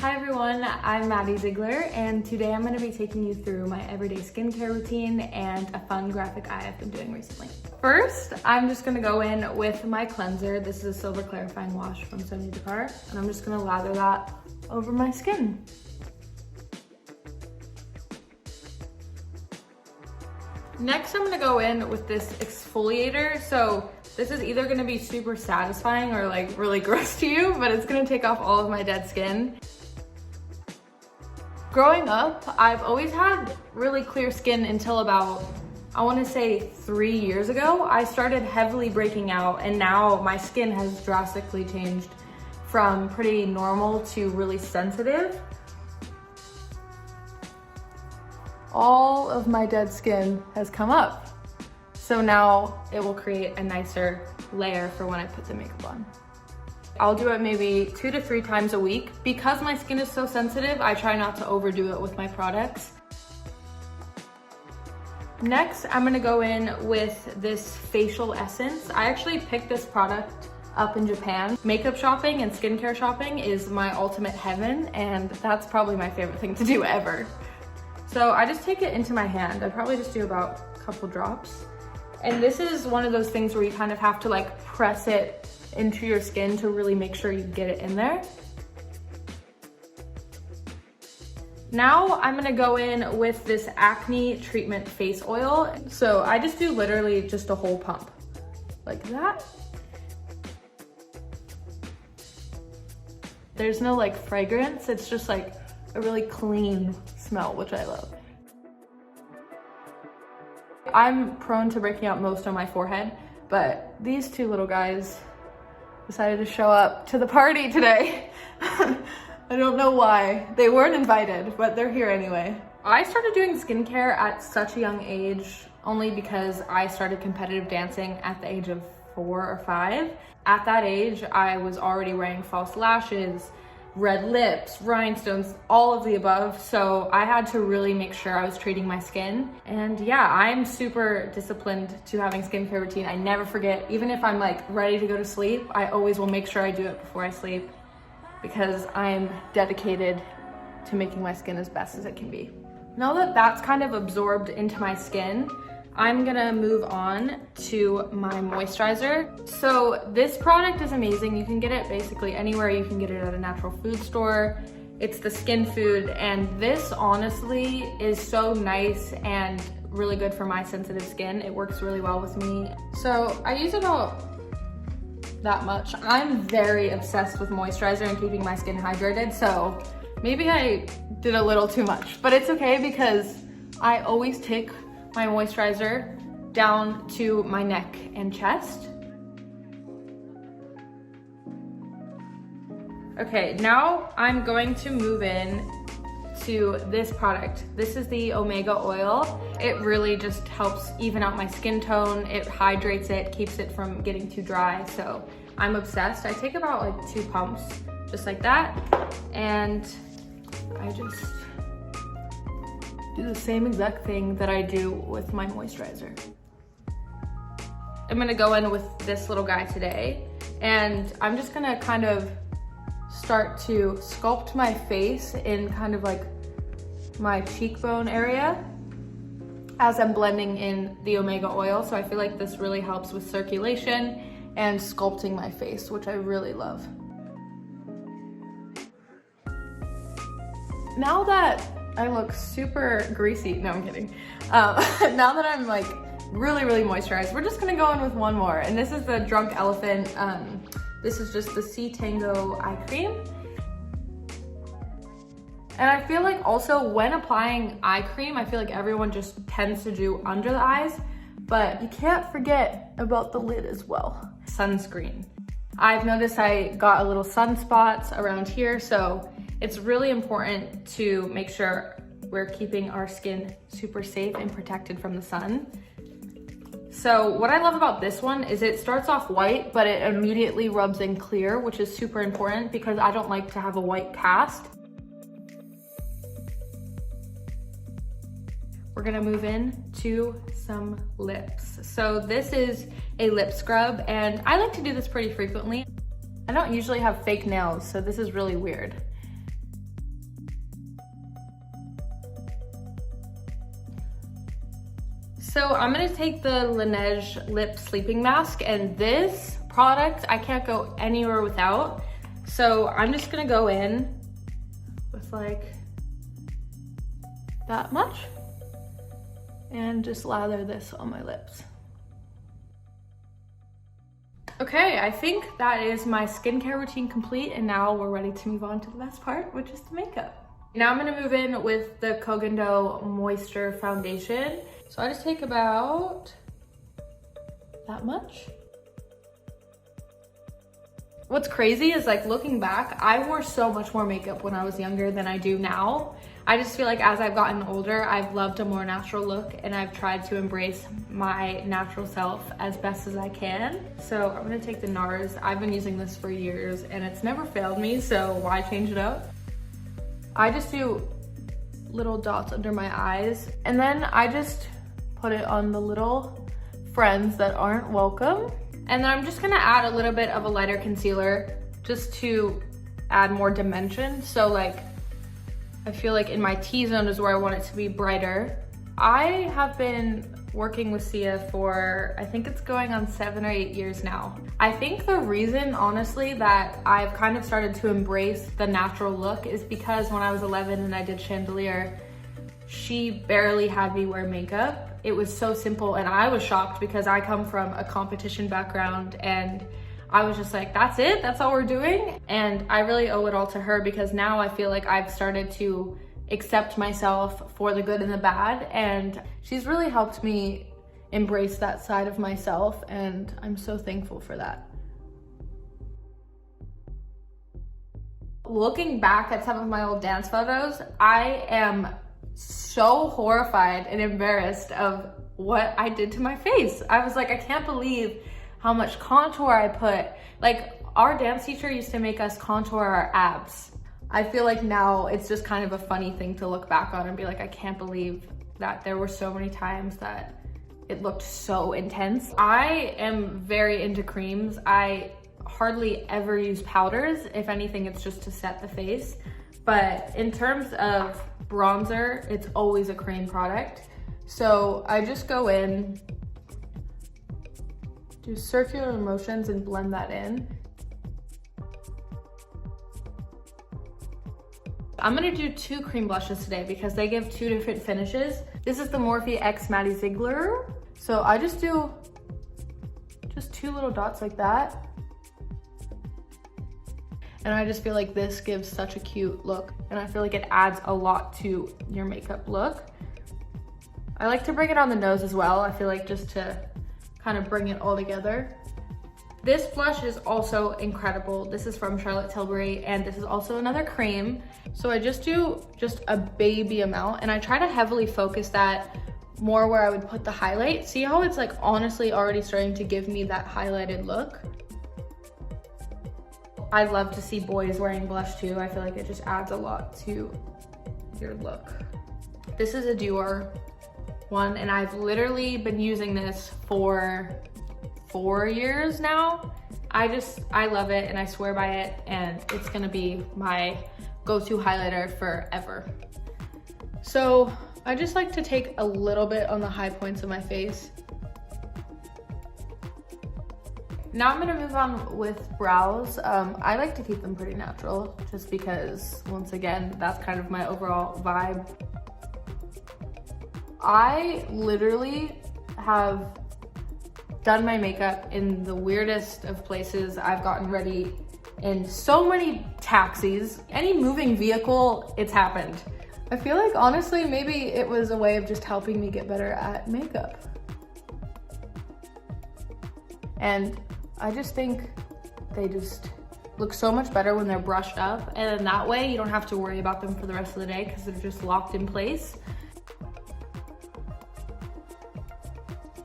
Hi everyone, I'm Maddie Ziegler, and today I'm going to be taking you through my everyday skincare routine and a fun graphic I've been doing recently. First, I'm just going to go in with my cleanser. This is a silver clarifying wash from Sonia Dakar, and I'm just going to lather that over my skin. Next, I'm going to go in with this exfoliator. So this is either going to be super satisfying or like really gross to you, but it's going to take off all of my dead skin. Growing up, I've always had really clear skin until about, I want to say 3 years ago. I started heavily breaking out, and now my skin has drastically changed from pretty normal to really sensitive. All of my dead skin has come up. So now it will create a nicer layer for when I put the makeup on. I'll do it maybe 2 to 3 times a week. Because my skin is so sensitive, I try not to overdo it with my products. Next, I'm gonna go in with this facial essence. I actually picked this product up in Japan. Makeup shopping and skincare shopping is my ultimate heaven, and that's probably my favorite thing to do ever. So I just take it into my hand. I probably just do about a couple drops. And this is one of those things where you kind of have to like press it into your skin to really make sure you get it in there. Now I'm gonna go in with this acne treatment face oil. So I just do literally just a whole pump like that. There's no like fragrance, it's just like a really clean smell, which I love. I'm prone to breaking out most on my forehead, but these two little guys decided to show up to the party today. I don't know why. They weren't invited, but they're here anyway. I started doing skincare at such a young age only because I started competitive dancing at the age of 4 or 5. At that age, I was already wearing false lashes, red lips, rhinestones, all of the above. So I had to really make sure I was treating my skin. And yeah, I'm super disciplined to having skincare routine. I never forget, even if I'm like ready to go to sleep, I always will make sure I do it before I sleep because I'm dedicated to making my skin as best as it can be. Now that that's kind of absorbed into my skin, I'm gonna move on to my moisturizer. So this product is amazing. You can get it basically anywhere. You can get it at a natural food store. It's the Skin Food, and this honestly is so nice and really good for my sensitive skin. It works really well with me. So I use about that much. I'm very obsessed with moisturizer and keeping my skin hydrated, so maybe I did a little too much, but it's okay because I always take my moisturizer down to my neck and chest. Okay, now I'm going to move in to this product. This is the Omega oil. It really just helps even out my skin tone. It hydrates it, keeps it from getting too dry. So I'm obsessed. I take about like 2 pumps, just like that. And I just do the same exact thing that I do with my moisturizer. I'm gonna go in with this little guy today, and I'm just gonna kind of start to sculpt my face in kind of like my cheekbone area as I'm blending in the Omega oil. So I feel like this really helps with circulation and sculpting my face, which I really love. Now that I look super greasy, no I'm kidding. Now that I'm like really moisturized, we're just gonna go in with one more, and this is the Drunk Elephant. This is just the C Tango eye cream. And I feel like also when applying eye cream, I feel like everyone just tends to do under the eyes, but you can't forget about the lid as well. Sunscreen. I've noticed I got a little sunspots around here, so it's really important to make sure we're keeping our skin super safe and protected from the sun. So what I love about this one is it starts off white, but it immediately rubs in clear, which is super important because I don't like to have a white cast. We're gonna move in to some lips. So this is a lip scrub, and I like to do this pretty frequently. I don't usually have fake nails, so this is really weird. So I'm gonna take the Laneige Lip Sleeping Mask, and this product I can't go anywhere without. So I'm just gonna go in with like that much and just lather this on my lips. Okay, I think that is my skincare routine complete, and now we're ready to move on to the best part, which is the makeup. Now I'm gonna move in with the Koh Moisture Foundation. So I just take about that much. What's crazy is, like, looking back, I wore so much more makeup when I was younger than I do now. I just feel like as I've gotten older, I've loved a more natural look, and I've tried to embrace my natural self as best as I can. So I'm gonna take the NARS. I've been using this for years and it's never failed me, so why change it up? I just do little dots under my eyes, and then I just put it on the little friends that aren't welcome. And then I'm just gonna add a little bit of a lighter concealer just to add more dimension. So, like, I feel like in my T-zone is where I want it to be brighter. I have been working with Sia for, I think it's going on 7 or 8 years now. I think the reason, honestly, that I've kind of started to embrace the natural look is because when I was 11 and I did Chandelier, she barely had me wear makeup. It was so simple, and I was shocked because I come from a competition background, and I was just like, that's it? That's all we're doing? And I really owe it all to her, because now I feel like I've started to accept myself for the good and the bad, and she's really helped me embrace that side of myself, and I'm so thankful for that. Looking back at some of my old dance photos, I am so horrified and embarrassed of what I did to my face. I was like, I can't believe how much contour I put. Like, our dance teacher used to make us contour our abs. I feel like now it's just kind of a funny thing to look back on and be like, I can't believe that there were so many times that it looked so intense. I am very into creams. I hardly ever use powders. If anything, it's just to set the face. But in terms of bronzer, it's always a cream product. So I just go in, do circular motions and blend that in. I'm gonna do 2 cream blushes today because they give 2 different finishes. This is the Morphe X Maddie Ziegler. So I just do 2 little dots like that. And I just feel like this gives such a cute look, and I feel like it adds a lot to your makeup look. I like to bring it on the nose as well. I feel like just to kind of bring it all together. This blush is also incredible. This is from Charlotte Tilbury, and this is also another cream. So I just do a baby amount, and I try to heavily focus that more where I would put the highlight. See how it's like honestly already starting to give me that highlighted look? I love to see boys wearing blush too. I feel like it just adds a lot to your look. This is a Dior one, and I've literally been using this for 4 years now. I love it, and I swear by it, and it's gonna be my go-to highlighter forever. So I just like to take a little bit on the high points of my face. Now I'm gonna move on with brows. I like to keep them pretty natural just because, once again, that's kind of my overall vibe. I literally have done my makeup in the weirdest of places. I've gotten ready in so many taxis. Any moving vehicle, it's happened. I feel like, honestly, maybe it was a way of just helping me get better at makeup. And I just think they just look so much better when they're brushed up, and then that way you don't have to worry about them for the rest of the day because they're just locked in place.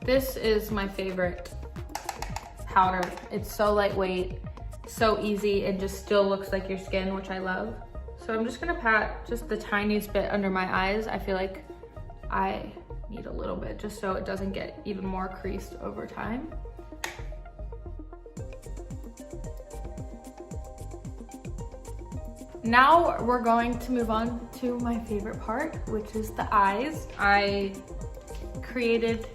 This is my favorite powder. It's so lightweight, so easy, and just still looks like your skin, which I love. So I'm just gonna pat just the tiniest bit under my eyes. I feel like I need a little bit just so it doesn't get even more creased over time. Now we're going to move on to my favorite part, which is the eyes. I created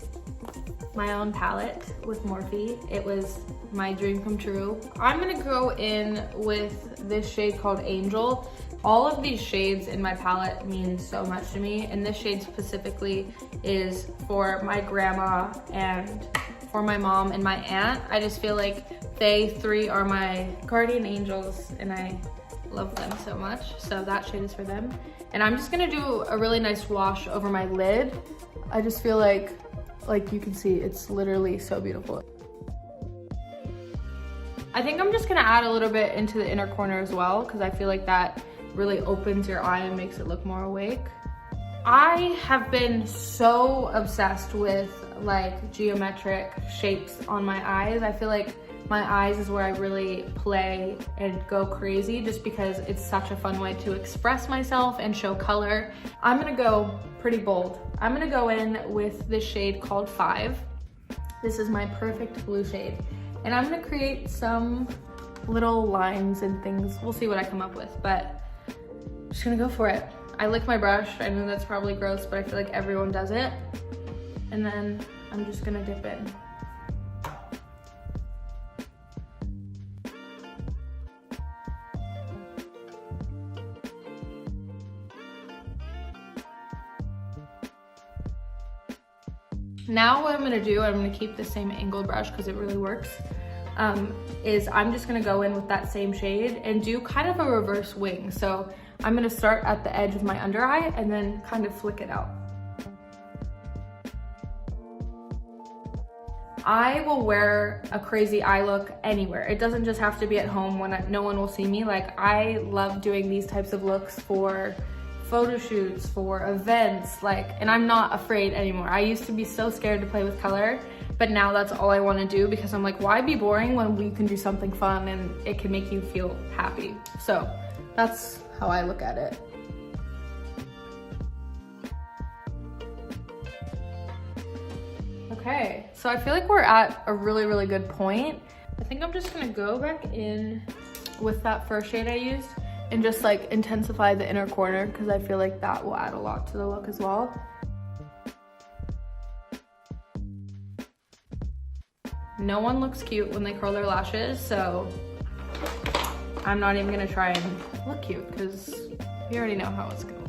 my own palette with Morphe. It was my dream come true. I'm gonna go in with this shade called Angel. All of these shades in my palette mean so much to me, and this shade specifically is for my grandma and for my mom and my aunt. I just feel like they three are my guardian angels and I love them so much. So that shade is for them. And I'm just gonna do a really nice wash over my lid. I just feel like you can see, it's literally so beautiful. I think I'm just gonna add a little bit into the inner corner as well, because I feel like that really opens your eye and makes it look more awake. I have been so obsessed with like geometric shapes on my eyes. I feel like my eyes is where I really play and go crazy, just because it's such a fun way to express myself and show color. I'm gonna go pretty bold. I'm gonna go in with this shade called 5. This is my perfect blue shade. And I'm gonna create some little lines and things. We'll see what I come up with, but I'm just gonna go for it. I lick my brush. I know that's probably gross, but I feel like everyone does it. And then I'm just gonna dip in. Now what I'm gonna do, I'm gonna keep the same angled brush because it really works, is I'm just gonna go in with that same shade and do kind of a reverse wing. So I'm gonna start at the edge of my under eye and then kind of flick it out. I will wear a crazy eye look anywhere. It doesn't just have to be at home when no one will see me. Like, I love doing these types of looks for photo shoots, for events, like, and I'm not afraid anymore. I used to be so scared to play with color, but now that's all I want to do, because I'm like, why be boring when we can do something fun and it can make you feel happy? So that's how I look at it. Okay, so I feel like we're at a really, really good point. I think I'm just gonna go back in with that first shade I used and just like intensify the inner corner, because I feel like that will add a lot to the look as well. No one looks cute when they curl their lashes, so I'm not even gonna try and look cute because you already know how it's gonna look.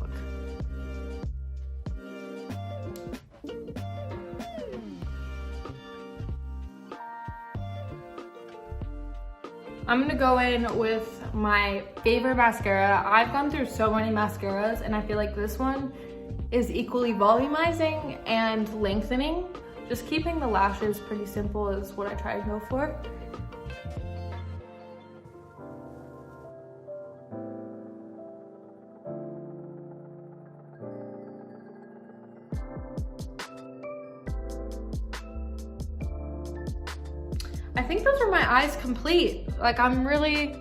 I'm gonna go in with my favorite mascara. I've gone through so many mascaras and I feel like this one is equally volumizing and lengthening. Just keeping the lashes pretty simple is what I try to go for. I think those are my eyes complete. Like, I'm really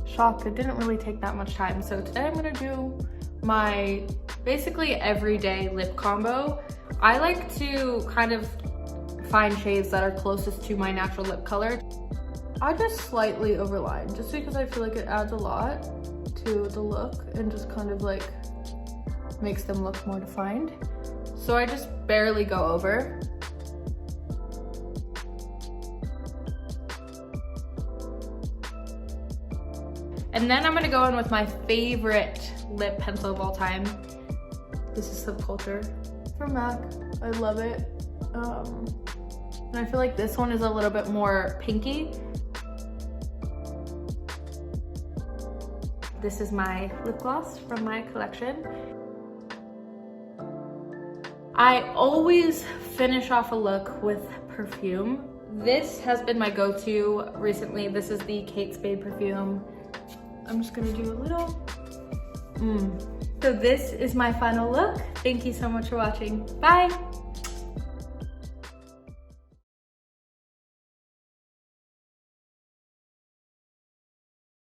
shocked. It didn't really take that much time. So today I'm gonna do my basically everyday lip combo. I like to kind of find shades that are closest to my natural lip color. I just slightly overline just because I feel like it adds a lot to the look and just kind of like makes them look more defined. So I just barely go over. And then I'm gonna go in with my favorite lip pencil of all time. This is Subculture from MAC. I love it. And I feel like this one is a little bit more pinky. This is my lip gloss from my collection. I always finish off a look with perfume. This has been my go-to recently. This is the Kate Spade perfume. I'm just gonna do a little. So this is my final look. Thank you so much for watching. Bye.